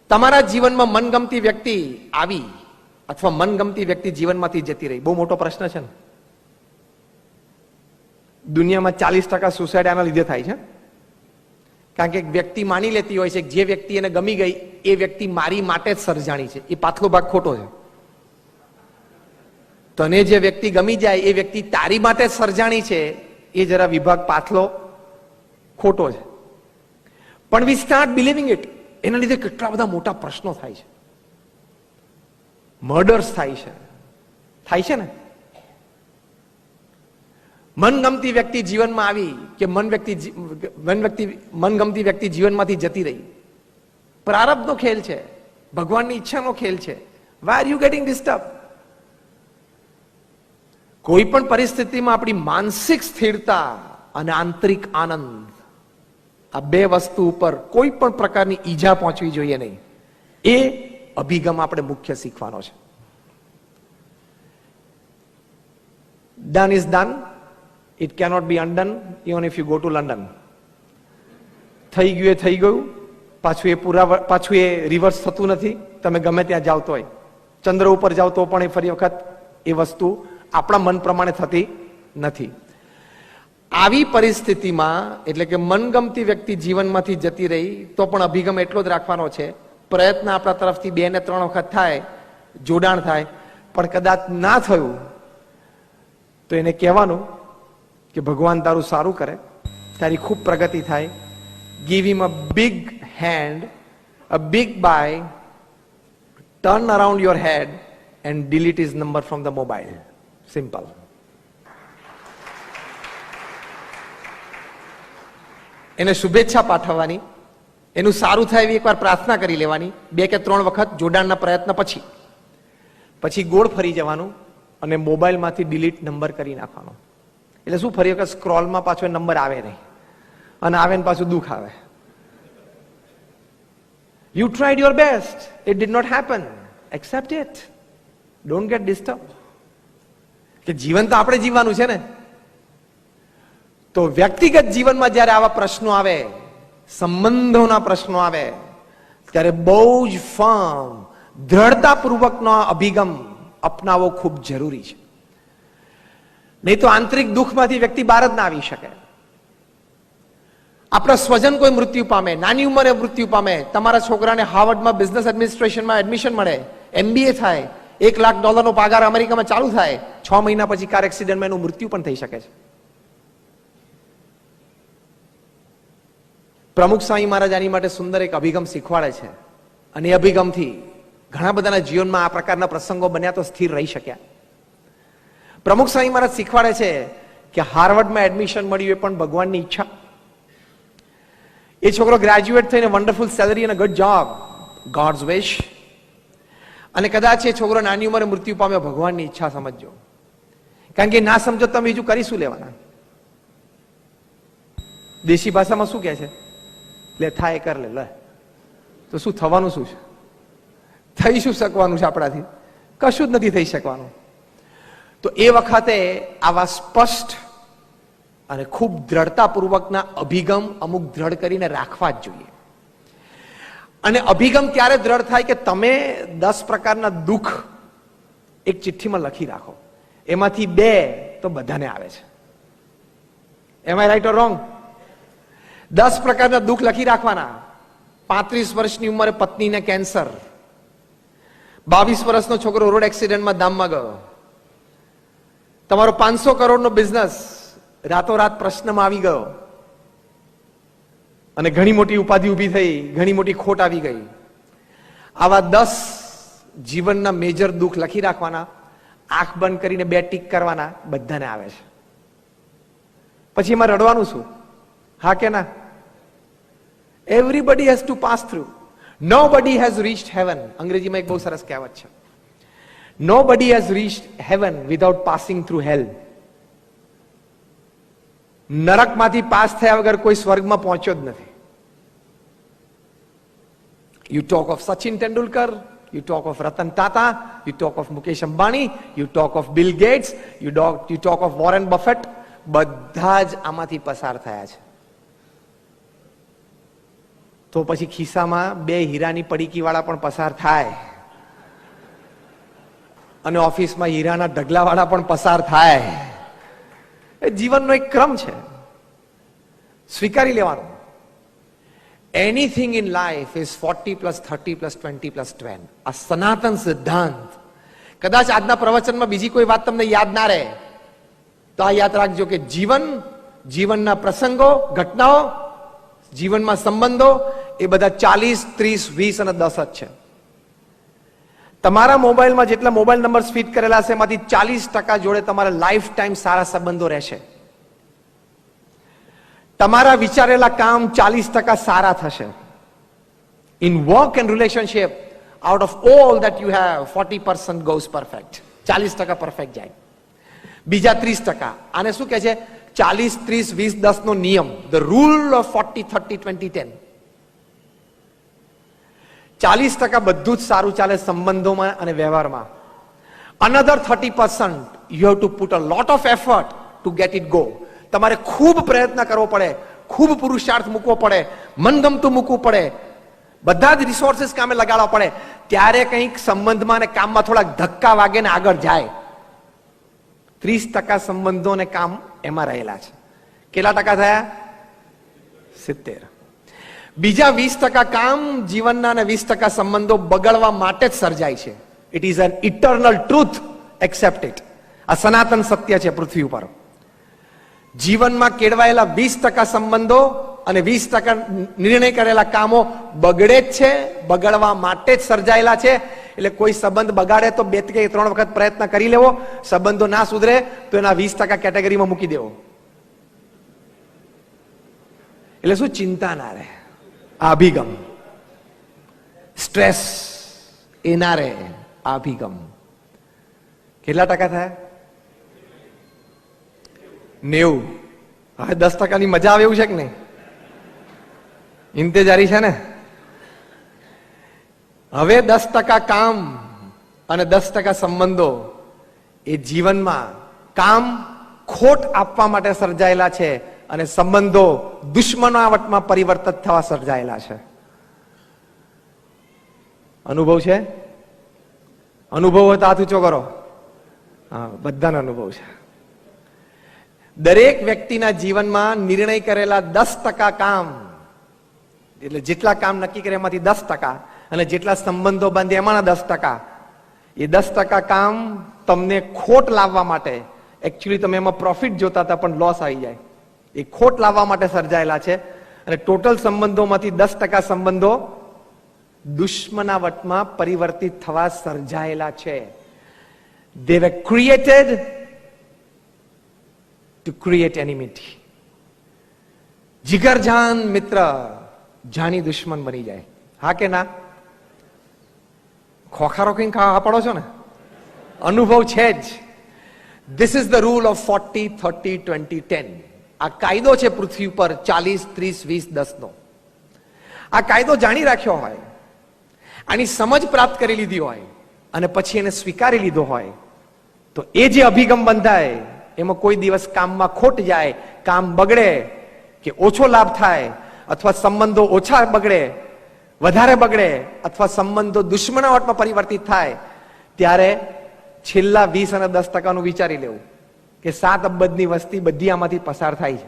તમારા જીવનમાં મનગમતી વ્યક્તિ આવી અથવા મનગમતી વ્યક્તિ જીવનમાંથી જતી રહી, બહુ મોટો પ્રશ્ન છે ને. દુનિયામાં 40% સુસાઇડ આના લીધે થાય છે. કારણ કે એક વ્યક્તિ માની લેતી હોય છે કે જે વ્યક્તિ એને ગમી ગઈ એ વ્યક્તિ મારી માટે જ સર્જાણી છે. એ પાછલો ભાગ ખોટો છે. તને જે વ્યક્તિ ગમી જાય એ વ્યક્તિ તારી માટે જ સર્જાણી છે, એ જરા વિભાગ પાછલો ખોટો છે. પણ વી સ્ટાર્ટ બિલીવિંગ ઇટ. એના લીધે કેટલા બધા મોટા પ્રશ્નો થાય છે, મર્ડર્સ થાય છે ને. મનગમતી વ્યક્તિ જીવનમાં આવી કે મનગમતી વ્યક્તિ જીવનમાંથી જતી રહી. પ્રારબ્ધનો ખેલ છે, ભગવાનની ઈચ્છાનો ખેલ છે. Why are you getting disturb? કોઈ પણ પરિસ્થિતિમાં આપણી માનસિક સ્થિરતા અને આંતરિક આનંદ, આ બે વસ્તુ ઉપર કોઈ પણ પ્રકારની ઈજા પહોંચવી જોઈએ નહીં. એ અભિગમ આપણે મુખ્ય શીખવાનો છે. Done is done. It cannot be undone even if you go to London. થઈ ગયું એ થઈ ગયું, પાછું એ રિવર્સ થતું નથી. તમે ગમે ત્યાં જાવ તોય, ચંદ્ર ઉપર જાવ તો પણ એ ફરી વખત એ વસ્તુ આપણા મન પ્રમાણે થતી નથી. આવી પરિસ્થિતિમાં એટલે કે મનગમતી વ્યક્તિ જીવનમાંથી જતી રહી તો પણ અભિગમ એટલો જ રાખવાનો છે. પ્રયત્ન આપણા તરફથી 2 ને 3 વખત થાય, જોડાણ થાય, પણ કદાચ ના થયું તો એને કહેવાનું કે ભગવાન તારું સારું કરે, તારી ખૂબ પ્રગતિ થાય. Give him a big hand, a big bye, turn around your head and delete his number from the mobile. Simple. એને શુભેચ્છા પાઠવવાની, એનું સારું થાય એવી એકવાર પ્રાર્થના કરી લેવાની. 2 કે 3 વખત જોડાણના પ્રયત્ન પછી ગોળ ફરી જવાનું અને મોબાઈલમાંથી ડિલીટ નંબર કરી નાખવાનો. એટલે શું, ફરી વખત સ્ક્રોલમાં પાછો નંબર આવે નહીં, અને આવે ને પાછું દુઃખ આવે. You tried your best, it did not happen, accept it, don't get disturb. કે જીવન તો આપણે જીવવાનું છે ને. તો વ્યક્તિગત જીવનમાં જ્યારે આવા પ્રશ્નો આવે, સંબંધોના પ્રશ્નો આવે, ત્યારે બહુ જ ફર્મ, દ્રઢતાપૂર્વકનો અભિગમ અપનાવવો ખૂબ જરૂરી છે. નહીં તો આંતરિક દુઃખમાંથી વ્યક્તિ બહાર જ ના આવી શકે. આપણા સ્વજન કોઈ મૃત્યુ પામે, નાની ઉંમરે મૃત્યુ પામે, તમારા છોકરાને હાર્વર્ડમાં બિઝનેસ એડમિનિસ્ટ્રેશનમાં એડમિશન મળે, MBA થાય, $1 લાખ પગાર અમેરિકામાં ચાલુ થાય, 6 મહિના પછી કાર એક્સિડન્ટમાં એનું મૃત્યુ પણ થઈ શકે છે. પ્રમુખ સ્વામી મહારાજ આની માટે સુંદર એક અભિગમ શીખવાડે છે, અને એ અભિગમથી ઘણા બધાના જીવનમાં આ પ્રકારના પ્રસંગો બન્યા તો સ્થિર રહી શક્યા. પ્રમુખ સ્વામી મહારાજ શીખવાડે છે કે હાર્વર્ડમાં એડમિશન મળ્યું એ પણ ભગવાનની ઈચ્છા. એ છોકરો ગ્રેજ્યુએટ થઈને વન્ડરફુલ સેલરી અને ગુડ જોબ, ગોડ્સ વિશ. અને કદાચ એ છોકરો નાની ઉંમરે મૃત્યુ પામ્યો, ભગવાનની ઈચ્છા સમજજો. કારણ કે ના સમજો તમે બીજું કરી શું લેવાના? દેશી ભાષામાં શું કહે છે? લે થાય કર લે. તો શું થવાનું શું છે? થઈ શું શકવાનું છે આપણાથી? કશું જ નથી થઈ શકવાનું. તો એ વખતે આવા સ્પષ્ટ અને ખૂબ દ્રઢતાપૂર્વકના અભિગમ અમુક દ્રઢ કરીને રાખવા જ જોઈએ. અને અભિગમ ત્યારે દ્રઢ થાય કે તમે 10 પ્રકારના દુઃખ એક ચિઠ્ઠીમાં લખી રાખો. એમાંથી 2 તો બધાને આવે છે. એમ આઈ રાઈટ ઓર રોંગ? 10 પ્રકારના દુઃખ લખી રાખવાના. 35 વર્ષની ઉંમરે પત્નીને કેન્સર, 22 વર્ષનો છોકરો રોડ એક્સિડન્ટમાં ધામમાં ગયો, તમારો 500 કરોડનો બિઝનેસ રાતોરાત પ્રશ્નમાં આવી ગયો, અને ઘણી મોટી ઉપાધિ ઊભી થઈ, ઘણી મોટી ખોટ આવી ગઈ. આવા 10 જીવનના મેજર દુઃખ લખી રાખવાના, આંખ બંધ કરીને 2 ટીક કરવાના. બધાને આવે છે. પછી એમાં રડવાનું શું? હા કે ના? Everybody has to pass through. Nobody has reached heaven. અંગ્રેજીમાં એક બહુ સરસ કહેવત છે, nobody has reached heaven without passing through hell. નરકમાંથી પાસ થયા વગર કોઈ સ્વર્ગમાં પહોંચ્યો જ નથી. You talk of Sachin Tendulkar, you talk of Ratan Tata, you talk of Mukesh Ambani, you talk of Bill Gates, you talk of Warren Buffett. બધા જ આમાંથી પસાર થયા છે. તો પછી ખિસ્સામાં 2 હીરાની પડીકી વાળા પણ પસાર થાય, અને ઓફિસમાં હીરાના ઢગલા વાળા પણ પસાર થાય. એ જીવનનો એક ક્રમ છે, સ્વીકારી લેવાનો. Anything in life is 40 + 30 + 20 + 20. આ સનાતન સિદ્ધાંત. કદાચ આજના પ્રવચનમાં બીજી કોઈ વાત તમને યાદ ના રહે તો આ યાદ રાખજો કે જીવનના પ્રસંગો, ઘટનાઓ, જીવનમાં સંબંધો એ બધા 40, 30, 20 અને 10 જ છે. તમારા મોબાઈલમાં જેટલા મોબાઈલ નંબર ફીટ કરેલા છે એમાંથી 40% જોડે તમારા લાઈફ ટાઈમ સારા સંબંધો રહેશે. તમારા વિચારેલા કામ 40% સારા થશે. In work and relationship, out of all that you have, 40% goes perfect. 40% perfect જાય. બીજા 30%, આને શું કહે છે? 40, 30, 20, 10 નો નિયમ, ધ રૂલ ઓફ 40, 30, 20, 10. 40% બધું જ સારું ચાલે સંબંધોમાં અને વ્યવહારમાં. Another 30% you have to put a lot of effort two get it go. તમારે ખૂબ પ્રયત્ન કરવો પડે, ખૂબ પુરુષાર્થ મૂકવો પડે, મનગમતું મૂકવું પડે, બધા જ રિસોર્સિસ કામે લગાડવા પડે, ત્યારે કંઈક સંબંધમાં અને કામમાં થોડાક ધક્કા વાગે ને આગળ જાય. 30% સંબંધો અને કામ એમાં રહેલા છે. કેટલા ટકા થયા? 70. બીજા 20% કામ જીવનના અને 20% સંબંધો બગડવા માટે જ સર્જાય છે. It is an eternal truth, accept it. આ સનાતન સત્ય છે પૃથ્વી ઉપર. જીવનમાં કેળવાયેલા 20% સંબંધો અને 20% નિર્ણય કરેલા કામો બગડે જ છે, બગડવા માટે જ સર્જાયેલા છે. એટલે કોઈ સંબંધ બગાડે તો 2 કે 3 વખત પ્રયત્ન કરી લેવો, સંબંધો ના સુધરે તો એના 20% કેટેગરીમાં મૂકી દેવો. એટલે શું? ચિંતા ના રહે, આ અભિગમ. સ્ટ્રેસ એ ના રહે, આ અભિગમ. કેટલા ટકા થાય? 90. હવે 10% ની મજા આવે એવું છે કે નહીં? ઇંતેજારી છે ને? હવે 10% કામ અને 10% સંબંધો એ જીવનમાં કામ ખોટ આપવા માટે સર્જાયેલા છે અને સંબંધો દુશ્મનાવટમાં પરિવર્તિત થવા સર્જાયેલા છે. અનુભવ છે? અનુભવ હોય તો હાથ ઊંચો કરો. હા, બધાનો અનુભવ છે. દરેક વ્યક્તિના જીવનમાં નિર્ણય કરેલા 10% કામ, એટલે જેટલા કામ નક્કી કરે એમાંથી 10%, અને જેટલા સંબંધો બાંધે એમાંના 10%, એ 10% કામ તમને ખોટ લાવવા માટે, એકચ્યુઅલી તમે એમાં પ્રોફિટ જોતા હતા પણ લોસ આવી જાય, એ ખોટ લાવવા માટે સર્જાયેલા છે. અને ટોટલ સંબંધોમાંથી 10% સંબંધો દુશ્મનાવટમાં પરિવર્તિત થવા સર્જાયેલા છે. They were created to create enmity. જીગરજાન મિત્ર જાની દુશ્મન બની જાય. હા કે ના? ખોખારો કઈ ખાવા પડો છો ને? અનુભવ છે જ. This is the rule of 40, 30, 20, 10. આ કાયદો છે પૃથ્વી પર 40, 30, 20, 10 નો. આ કાયદો જાણી રાખ્યો હોય, આની સમજ પ્રાપ્ત કરી લીધી હોય અને પછી એને સ્વીકારી લીધો હોય તો એ જે અભિગમ બંધાય એમાં કોઈ દિવસ કામમાં ખોટ જાય, કામ બગડે કે ઓછો લાભ થાય, અથવા સંબંધો ઓછા બગડે, વધારે બગડે, અથવા સંબંધો દુશ્મનાવટમાં પરિવર્તિત થાય, ત્યારે છેલ્લા 20 અને 10% નું વિચારી લેવું કે 7 અબજની વસ્તી બધી આમાંથી પસાર થાય છે.